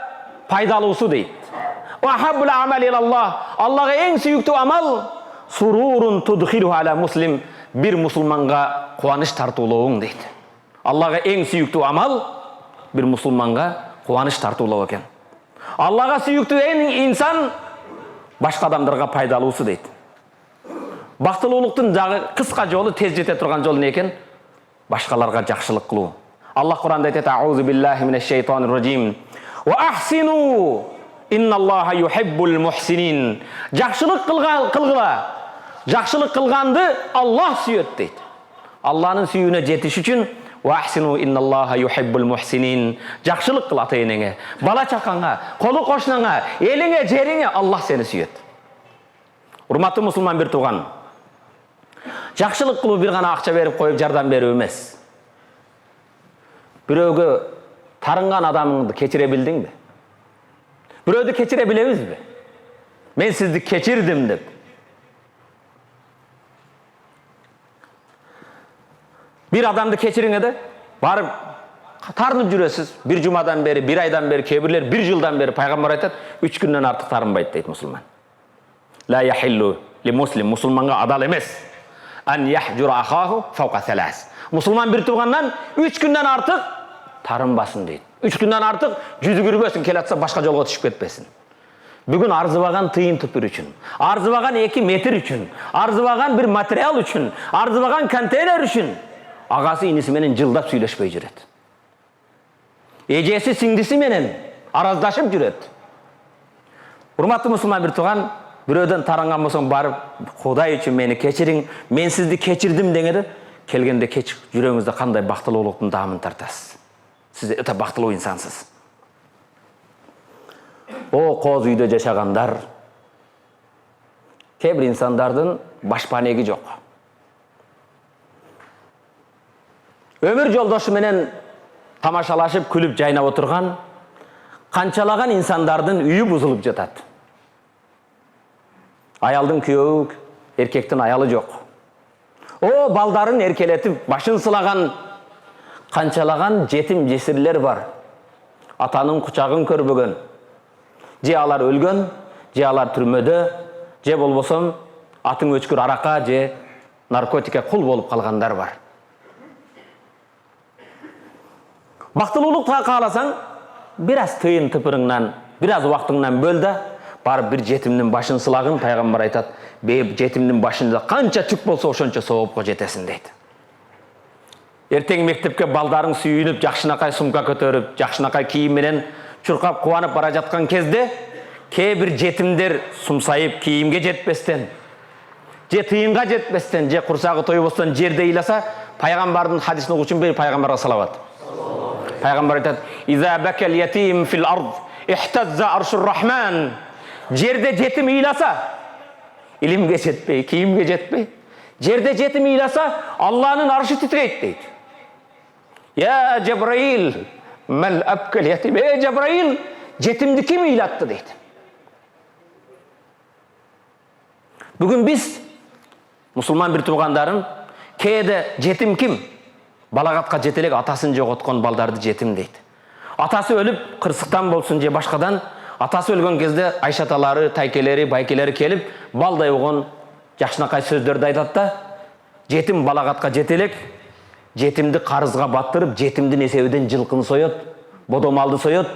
пайдалуусу дейт. Ва ахаббул амали илаллах. Аллага эң сүйүктүү амал сурурун tudkhiluhu ala муслим. Бир мусулманга кубаныч тартуулооң дейт. Аллага эң сүйүктүү амал бир мусулманга кубаныч тартуулоо экен. Аллага сүйүктүү эң инсан башка адамдарга пайдалуусу дейт. Бактылуулуктун дагы кыска жолу, тез жете турган жолу не экен? Башкаларга жакшылык кылуу. Аллах Куранда айтат: "Аузу биллахи минеш шейтанир раджим. Ва ахсину инналлаха юхиббул мухсинин." Жакшылык кылгыла. Жакшылык кылганды Аллах сүйөт дейт. Алланын сүйүүнө жетиш үчүн ва ахсину инналлаха юхиббул мухсинин. Жакшылык кыл ата-энеңе, бала чакаңа, колу кошунаңа, элиңе, жериңе. Аллах сени сүйөт. Урматтуу мусулман бир тууган, жакшылык кылуу бир гана акча берип коюп жардам берүү эмес. Бирөөгө тарынган адамыңды кечире билдиңби? Бирөөдү кечире билебизби? Мен сизди кечирдим деп. Bir адамды кечириңе да, барып тарынып жүрөсүз. Bir жумадан бери, bir айдан бери, кээ-бирлер bir жылдан бери. Пайгамбар айтат: 3 күндөн артык тарынбайт дейт мусулман. La yahillu li muslim, мусулманга адал эмес. Ан яхжура ахаху фаука салас. Мусулман бир туугандан 3 күндөн артык тарынбасын дейт. 3 күндөн артык жүзүгүрбөсүн, келатса башка жолго түшүп кетпесин. Бүгүн арзыбаган тыйын түпүр үчүн, арзыбаган 2 метр үчүн, арзыбаган бир материал үчүн, арзыбаган контейнер үчүн агасы иниси менен жылдап сүйлөшпөй жүрөт. Эжеси сиңдиси менен араздашып жүрөт. Урматтуу мусулман бир тууган, бирөөдөн таранган болсоң барып, Кудай үчүн мени кечириң, мен сизди кечирдим деңеди. Келгенде кеч жүрөгүңүздө кандай бактылуулуктун даамын тартасыз. Сиз өтө бактылуу инсансыз. О кооз үйдө жашагандар, кээ бир инсандардын башпанеги жок. Өмүр жолдошу менен тамашалашып, күлүп, жайнап отурган канчалаган инсандардын үйү бузулуп жатат. Аялдын күйөөү, эркектин аялы жок. О балдарын эркелетип, башын сылаган канчалаган жетим жесирлер бар. Атанын кучагын көрбөгөн. Же алар өлгөн, же алар түрмөдө, же болбосо атың өчкүр арака же наркотикке кул болуп калгандар бар. Бактылуулукка кааласаң, бир аз тыйын тыпырыңнан, бир аз убактыңнан бөл да, барып бир жетимдин башын сылагын. Пайгамбар айтат: жетимдин башында канча түк болсо ошончо соопко жетесиң дейт. Эртең мектепке балдарың сүйүнүп, жакшынакай сумка көтөрүп, жакшынакай кийим менен чуркап кубанып бара жаткан кезде, кээ бир жетимдер сумсайып кийимге жетпестен, же тыйынга жетпестен, же курсагы тойбостон жерде ыйласа, пайгамбардын хадисин угучун бери пайгамбарга салават. Пайгамбар айтат: "Иза бакал ятим фил ард, ихтазза аршур рахман." Жерде жетим ыйласа, илимге жетпей, кийимге жетпей, жерде жетим ыйласа, Аллахнын аршы титрейт дейт. Я Джабраил, мал абкал ятим. Джабраил, жетимди ким ыйлатты дейт. Бүгүн биз мусулман бир туугандарын кээде жетим ким? Балагатка жете элек атасын жоготкон балдарды жетим дейт. Атасы өлүп, кырсыктан болсун же башкадан, атасы өлгөн кезде айшаталары, тайкелери, байкелери келип, балдай болгон жакшынакай сөздөрдү айтат да, жетим балагатка жете элек, жетимди карызга баттырып, жетимдин эсебинен жылкыны соет, бодомалды соет.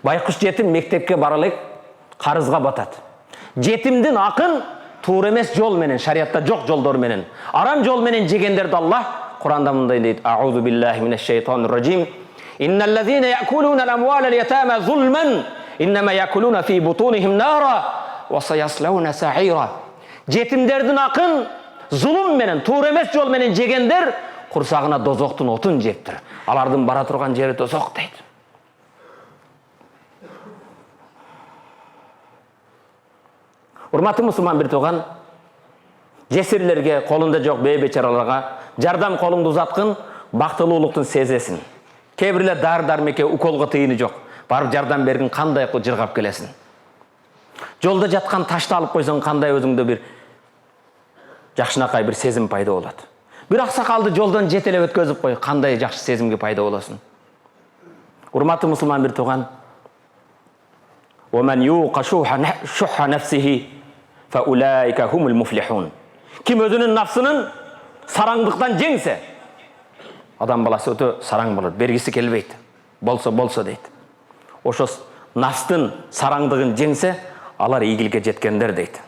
Байкуш жетим мектепке бара элек, карызга батат. Жетимдин акын туура эмес жол менен, шариятта жок жолдор менен, арам жол менен жегендерди Аллах Кур'анда мындай дейт: "Аузу биллахи минеш шейтанир раджим. Инналлазина я'kuluna al-amwala al-yatama zulman, innama ya'kuluna fi butunihim nara wa sayaslawna sa'ira." Жетимдердин акын зулум менен, туура эмес жол менен жегендер курсагына дозоктун отун жептир. Алардын бара турган жери дозок дейт. Урматтуу мусулман бир тууган, жесирлерге, колунда жок бейбечараларга жардам колуңду узаткын, бактылуулуктун сезесин. Кээ бирлер дар-дармекке уколго тыйыны жок. Барып жардам бергин, кандай жыргап келесин. Жолда жаткан ташты алып койсоң, кандай өзүңдө бир жакшынакай бир сезим пайда болот. Бир аксакалды жолдон жетелеп өткөзүп кой, кандай жакшы сезимге пайда болосуң. Урматтуу мусулман бир тууган, وَمَنْ يُوقَ شُحَّ نَفْسِهِ فَأُولَٰئِكَ هُمُ الْمُفْلِحُونَ. Kim özünün nafsının sarаңдыктан жеңсе, адам баласы өтө сараң болот, бергиси келбейт. Болсо дейт. Ошо нафстын сараңдыгын жеңсе, алар ийгиликке жеткендер дейт.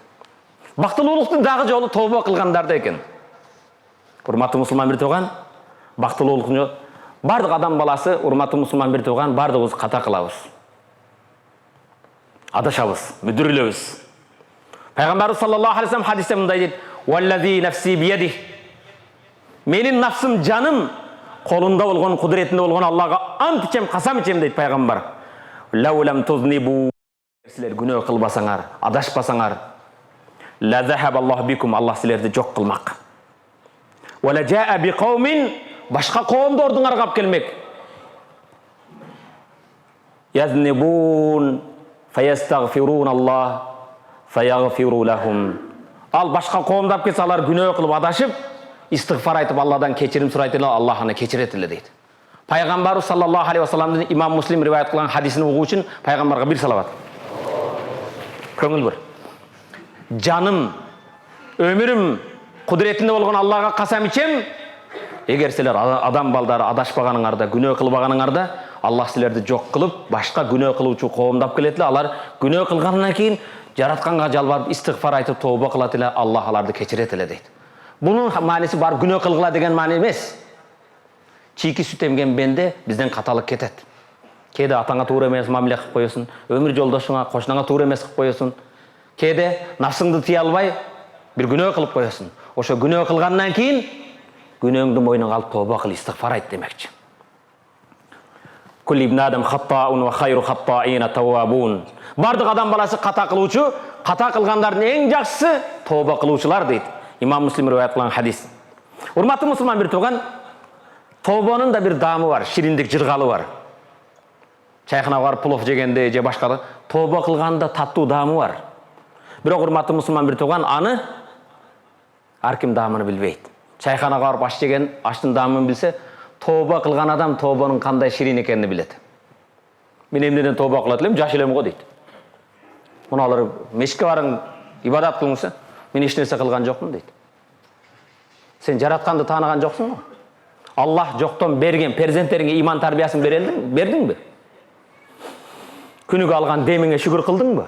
Бактылуулуктун дагы жолу тооба кылгандарда экен. Урматтуу мусулман бир тууган, бактылуулуктун бардык адам баласы, урматтуу мусулман бир тууган, бардыгыбыз ката кылабыз. Адашабыз, мүдүрүлөбүз. Пайгамбарыбыз саллаллаху алейхи ва саллям хадисте мындай дейт: "Валлази нафси биядих." Менин нафсым, жаным колунда болгон, кудуретинде болгон Аллага ант ичем, касам ичем дейт пайгамбар. "Лаулам тузнибу." Силер күнөө кылбасаңар, адашпасаңар, "Ла захабаллаху бикум." Аллах силерди жок кылмак. "Ва ла жаа биқаумин." Башка коомдордун аргап келмек. "Язнибун фаястагфирун Аллах фаягфиру лахум." Ал башка коомдап келсе, алар күнөө кылып адашып, истигфар айтып Алладан кечирим сурайт эле, Аллах аны кечирет эле дейт. Пайгамбарыбыз саллаллаху алейхи ва салламдын имам Муслим риваят кылган хадисин угуу үчүн пайгамбарга бир салават. Көңүл бир. Жаным, өмүрүм кудуретинде болгон Аллага касам ичем, эгер силер адам балдары адашпаганыңарда, күнөө кылбаганыңарда, Аллах силерди жок кылып, башка күнөө кылуучу коомдап келет эле. Алар күнөө кылгандан кийин жаратканга жалбарып истигфар айтып тооба кылат эле, Аллах аларды кечирет эле дейт. Бунун мааниси бар күнөө кылгыла деген маани эмес. Чийки сүт эмген бенде бизден каталык кетет. Кээде атаңа туура эмес мамиле кылып коесуң, өмүр жолдошуңа, кошунаңа туура эмес кылып коесуң. Кээде нафсыңды тыя албай бир күнөө кылып коесуң. Ошо күнөө кылгандан кийин күнөөңдү мойнуңа алып тооба кыл, истигфар айт демекчи. Кул ибн адам хаттаун ва хайру хаттаина тавабун. Бардык адам баласы ката кылуучу, ката кылгандардын эң жакшысы тооба кылуучулар дейт. Имам Муслим риваят кылган хадис. Урматтуу мусулман бир тууган, тообонун да бир даамы бар, шириндик жыргалы бар. Чайханага барып плов жегенде же башка тооба кылганда таттуу даамы бар. Бирок урматтуу мусулман бир тууган, аны ар ким даамын билбейт. Чайханага барып аш жеген, аштын даамын билсе, тооба кылган адам тообонун кандай ширин экенин билет. Мен эмнеден тооба кылат элем, жаш элем го дейт. Муну алар мешитке барың, ибадат кылыңсы, мен эч нерсе кылган жокмун дейт. Сен жаратканды тааныган жоксуң го? Аллах жоктон берген перзенттериңе иман тарбиясын бердиңби? Күнүгө алган демиңе шүгүр кылдыңбы?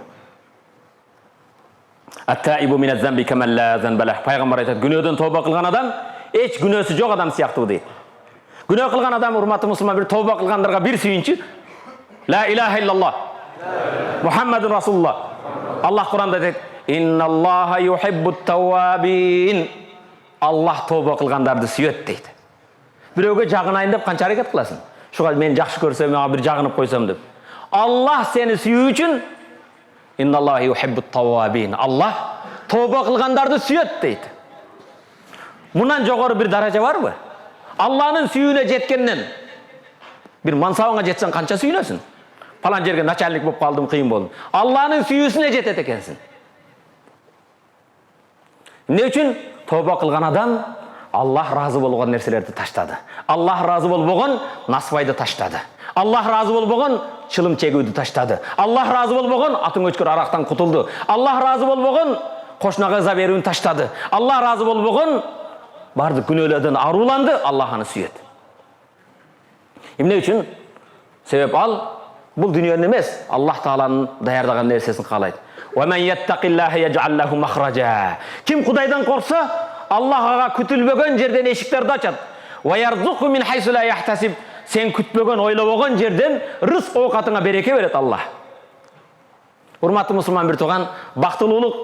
Ат-таибу миназ-замби каман ла занба лах. Пайгамбар айтат, күнөөдөн тооба кылган адам эч күнөөсү жок адам сыяктуу дейт. Күнөө кылган адам, урматтуу мусулман, бир тооба кылгандарга бир сүйүнчү. Ла илаха иллаллах. Мухаммадун расулуллах. Аллах Кур'анда дейт, İnnallaha yuhibbut tawwabin. Allah tövbe kılgandарды suyet deydi. Biröge jagınayın dep kança hareket kılasın? Şuga men jakşı görsem, mağa bir jagınıp koysam dep. Allah seni süyü üçün İnnallaha yuhibbut tawwabin. Allah tövbe kılgandарды suyet deydi. Bundan jogorı bir daraja var mı? Allah'ın süyüne jetkenden bir mansabına jetsen kança süyünesin? Falan jerge начальник болып kaldım, kıyın boldum. Allah'ın süyüsüne jetet ekensin. Ne üçün? Tövbe kılgan adam Allah razı bolgan nerselerdi taştadı. Allah razı bolbogon nasvайды taştadı. Allah razı bolbogon çılım çegүүdü taştadı. Allah razı bolbogon atın öçkür araqtan kutuldu. Allah razı bolbogon koşnaga ıza berүүnü taştadı. Allah razı bolbogon bardıq günölerden arulandı. Allah anı süyet. Emne üçün? Sebep al, bu dünyanın emez. Allah Taala'nın dayardagan nersesini kalaydı. وَمَنْ يَتَّقِ اللّٰهَ يَجْعَلْ لَهُ مَخْرَجًا. Kim Kudaydan korksa Allah ağa kütülbögen jerden eşiklerdi açat. وَيَرْزُقُ مِنْ حَيْسُ لَا يَحْتَسِبْ. Sen kütbögen, oylabogan jerden rızk ovkatına bereke beret Allah. Hurmatlı Müslüman bir tuğan, baktıluluk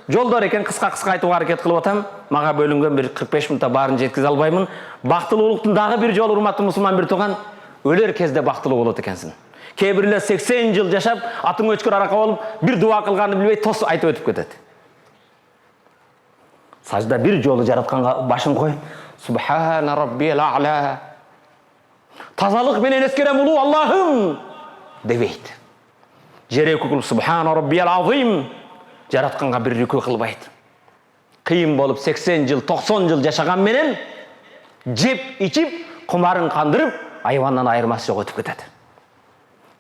jolдар eken kıska aytууга hareket kılıp atam. Maga bölüngen bir 45 minutta bарын жеткизе албаймын. Baktıluluktun dağı bir jol, hurmatlı Müslüman bir tuğan, öler kezde baktılı bolot ekensin. Kebirler 80 yıl yaşap, atın öçkür araka olup, bir dua kılganı bilbey tos aytып ötüp ketedi. Sajda bir jolu jaratkanга başın koy. Subhana rabbiyal a'la. Tazalık menen eskerem ulu Allah'ım debeydi. Jere kukul Subhana rabbiyal azim. Jaratkanга bir rükû kılbaydı. Kıyım bolup 80 yıl, 90 yıl yaşagan menen jep içip, kumarın kandırıp, ayvandan ayırması jok ötüp ketedi.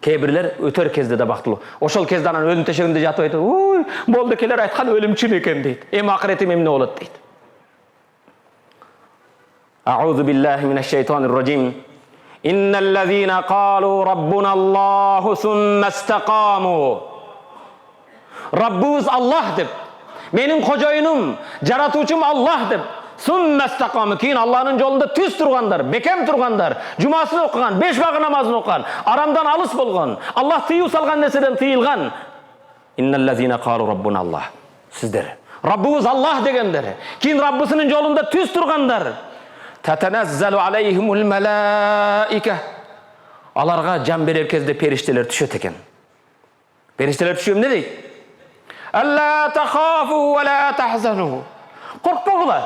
Kebirler öter kezde de baktılı. Oşol kezde anan ölüm teşeğinde jatıp aytып, "Uy, boldu keler aytkan ölümçün eken" deydi. Em ahiretim emne bolat deydi. A'udhu billahi mineşşeytanirracim. İnnellezîne kâlû rabbunallâhu thumme istekâmû. Rabbimiz Allah dep, menin kojoyunum, jaratuvchum Allah dep, thumme istekâmû, keyin Allah'ın yolunda tüz turgandar, bekem turgandar, cumasını okugan, 5 vakit namazını okugan, aramdan alыс bolgan, Allah tıyıu salgan neseden tıyılgan. İnnellezîne kâlû rabbunallah. Sizler Rabbimiz Allah degenler, keyin Rabbisinin yolunda tüz turgandar. Tetenezzelu aleyhimul melâike. Alarga can berer kezde perişteler düşet eken. Perişteler düşüyorum ne deydi? Allâ tehâfû ve lâ tehzenû. Korkpagılar.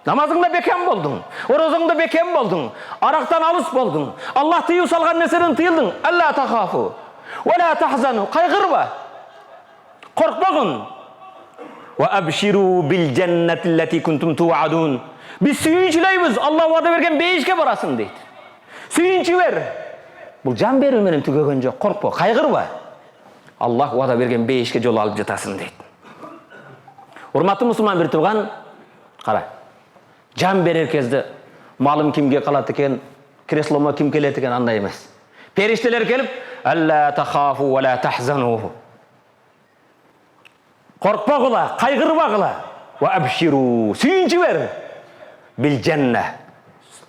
Namazında bekem boldun. Orozunda bekem boldun. Araktan alыс boldun. Allah tıyıu salgan neseden tıyıldın. Allâ tehâfû ve lâ tehzenû. Kaygırma. Korkpagın. Ve abşirû bil cennetilleti kuntum tu'adûn. Biz suyunçulayız. Allah vada vergen beyişke barasın deydi. Suyunçu ver. Bu can bermenen tügegen jok. Korkpa, kaygırma. Allah vada vergen beyişke jol alıp jatasın deydi. Hurmatlı Müslüman bir tuğan, kara. Can berer kezde malım kimge kalat eken, kresloma kim kelet eken anda emas. Perişteler kelip, "Allâ tehâfû ve lâ tehzenû." Korkpagıla, kaygırmagıla. Ve abşirû. Suyunçu ver. Bil cenne.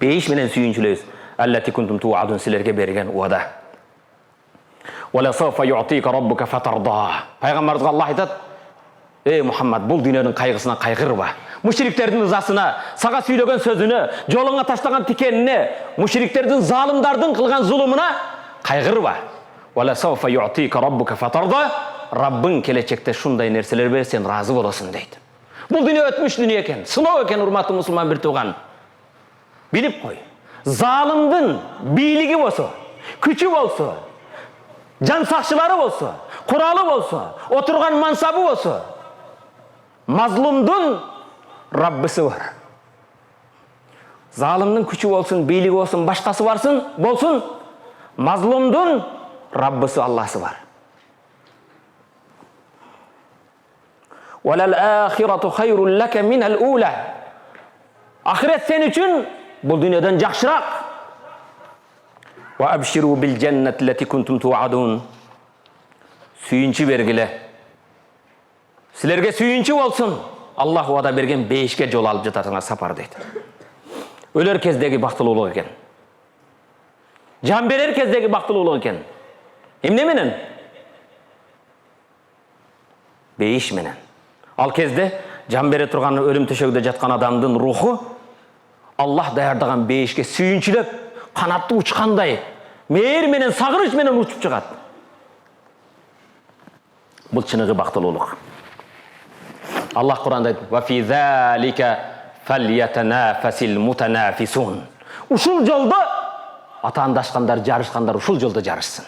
Beyiş menen suyunçulayız. Allati kuntum tu'adun, silerge bergen uada. Ve la sawfa yu'tika rabbuka fatarda. Peygamberimiz Allah aytat, "Ey Muhammed, bul dünyanın kaygısına kaygırma. Müşriklerдің ızasına, sağa söylegen sözüne, joluna taşlagan tikenine, müşriklerдің, zalimdardın kılgan zulümüne kaygırma. Ve la sawfa yu'tika rabbuka fatarda." Rabbin kelecekte şunday nerseler bersen razı bolasın deydi. Bu dünya ötmüş dünya eken, sınov eken hurmatlı Müslüman bir tuğan. Bilip koy. Zalimdin biyligi bolsa, küçü bolsa, can sakçıları bolsa, kuralı bolsa, oturgan mansabı bolsa, mazlumdun Rabbisi var. Zalimdin küçü bolsun, biyligi bolsun, başkası varsın, bolsun, mazlumdun Rabbisi Allah'sı var. وَلَلْآخِرَةُ خَيْرٌ لَكَ مِنَ الْأُولَى. Ahiret sen için bu dünyadan jakşırak. وَأَبْشِرُوا بِالْجَنَّةِ الَّتِي كُنْتُمْ تُوعَدُونَ. Suyunçu bergile. Silerge suyunçu olsun. Allah vada bergen beyişke jol alıp jatatına sapar deydi. Öler kezdegi baktılуулuk eken. Can berer kezdegi baktılуулuk eken. Emne menen? бейиш менен. Ал кезде жан бере турган өлүм төшөгүдө жаткан адамдын руху Аллах даярдаган бейишке сүйүнчүлөп, канатты учкандай, мээр менен, сагырыч менен учуп чыгат. Бул чыныгы бактылуулук. Аллах Кур'анда айтты: "Ва фи залика фальятанафасил мутанафисун." Ушул жолдо атаандашкандар, жарышкандар ушул жолдо жарышсын.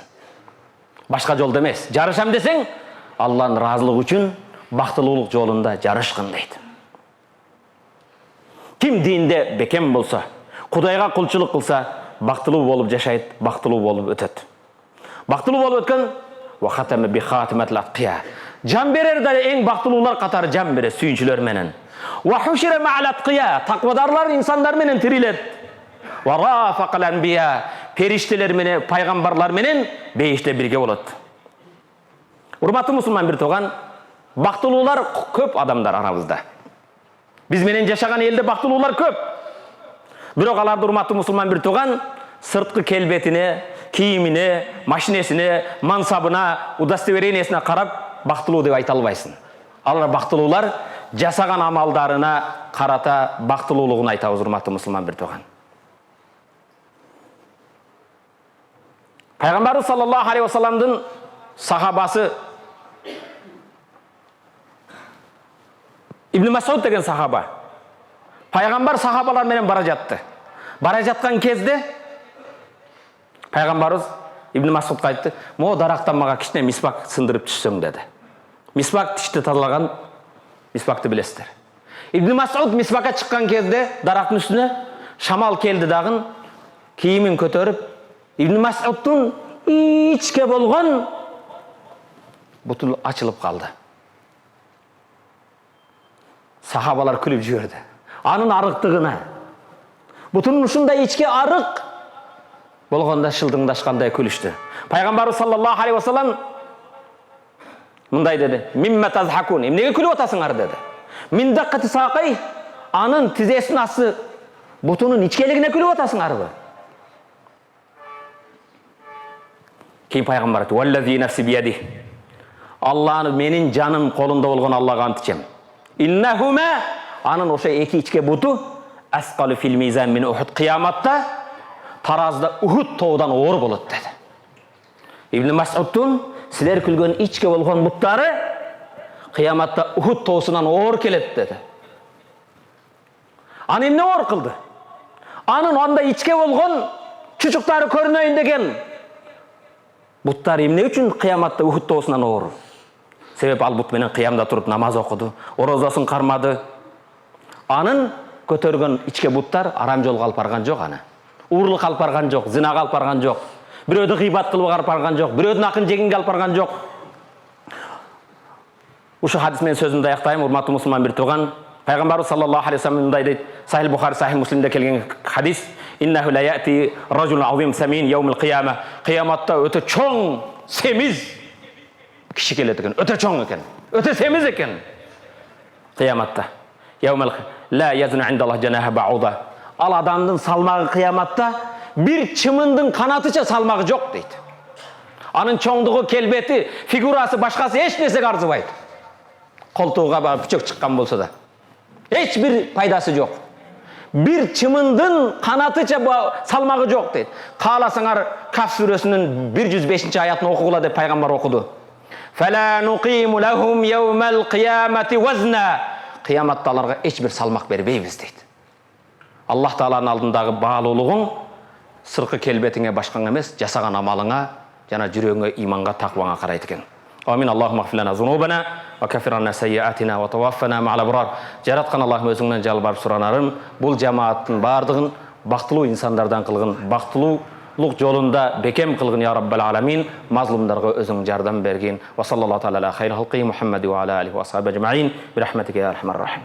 Башка жолдо эмес. Жарышам десең, Аллахтын ыраазылыгы үчүн бактылуулук жолунда жарышкын дейт. Ким динде бекем болса, Кудайга кулчулук кылса, бактылуу болуп жашайт, бактылуу болуп өтөт. Бактылуу болуп өткөн ва хатама би хатиматил атқия. Жан берер да эң бактылуулар катары жан бере сүйүнчүлөр менен. Ва хушира мa'ал атқия, таквадарлар инсандар менен тирилет. Ва рафақал анбия, периштелер менен, пайгамбарлар менен бейиште бирге болот. Урматтуу мусулман бир туган, бактылуулар көп адамдар арабызда. Биз менен жашаган элде бактылуулар көп. Бирок аларды, урматтуу мусулман бир туган, сырткы келбетине, кийимине, машинесине, мансабына, удостоверениесине карап бактылуу деп айта албайсың. Алар бактылуулар жасаган амалдарына карата бактылуулугун айтабыз, урматтуу мусулман бир туган. Пайгамбарыбыз саллаллаху алейхи ва салламдын сахабасы Ибн Мас'уд деген сахаба. Пайгамбар сахабалар менен бара жатты. Бара жаткан кезде Пайгамбарыбыз Ибн Мас'удга айтты: "Мо дарактан мага кичине мисвак сындырып түшсөң" деди. Мисвак тишти тазалаган мисвакты билесиздер. Ибн Мас'уд мисвакка чыккан кезде дарактын үстүнө шамал келди дагы, кийимин көтөрүп, Ибн Мас'удтун ичке болгон бутул ачылып калды. Сахабалар күлүп жиберди. Анын арыктыгына. Бутунун ушундай ичке арык болгондо шылдыңдашкандай күлүштү. Пайгамбарыбыз саллаллаху алейхи ва саллам мындай деди: "Мимма тазхакун?" Эмнеге күлүп атасыңар деди. "Мин даккати сакай." Анын тизесинин асты бутунун ичкелигине күлүп атасыңарбы? Кийин пайгамбар айтты: "Валлази нафси бияди." Аллахны менин жаным колунда болгон Аллага ант ичем. Иннахума, анын ошо эки ичке буту асқалу фил мизан мин Ухуд, кыяматта таразда Ухуд тоудан оор болот деди. Ибн Мас'удтун силер күлгөн ичке болгон буттары кыяматта Ухуд тоосунан оор келет деди. Аны эмне оор кылды? Анын анда ичке болгон чучуктары көрүнөйүн деген буттар эмне үчүн кыяматта Ухуд тоосунан оор? Себеп ал бут менен кыямда туруп намаз окуду, орозосын кармады. Анын көтөргөн ичке буттар арам жолго алып барган жок аны. Уурлук алып барган жок, зинага алып барган жок. Бирөөдү гыйбат кылып алып барган жок, бирөөдүн акын жегинге алып барган жок. Ушу хадис менен сөзүмдү аяктайм, урматтуу мусулман бир туган. Пайгамбарыбыз саллаллаху алейхи ва саллам мындай дейт. Сахih Бухари, Sahih Муслимде келген хадис: "Иннаху ла яти ражулун азим самин яумил кыяма." Кыяматта өтө чоң, семиз киши келет экен, өтө чоң экен, өтө семиз экен. Кыяматта. Яумил ла язну индаллах жанаха бауда. Ал адамдын салмагы кыяматта бир чымындын канатыча салмагы жок дейт. Анын чоңдугу, келбети, фигурасы башкасы эч нерсеге арзыбайт. Колтууга барып пүчөк чыккан болсо да эч бир пайдасы жок. Бир чымындын канатыча салмагы жок дейт. Кааласаңар Каф сүрөсүнүн 105-аятын окугула деп пайгамбар окуду. Фала нуқиму лахум яумал қиямати вазна. Кыяматта аларга эч бир салмак бербейбиз дейт. Аллах Тааланын алдындагы баалуулугуң сыркы келбетиңе башкаң эмес, жасаган амалыңа жана жүрөгүңө, иманга, такваңа карайт экен. Амин. Аллахумма гфир лана зунубана ва каффир анна сайyiатина ва таваффана мa'ал абрар. Жараткан Аллахым өзүңнөн жалбарып суранарым, бул жамааттын бардыгын бактылуу инсандардан кылгын, бактылуулук жолунда бекем кылгын я раббал аламин. Мазлумдарга өзүң жардам бергин. Ва саллаллаху таала ала хайр халқи Мухаммади ва ала алихи ва асхаби ажмаин. Би рахматика я архамар рахим.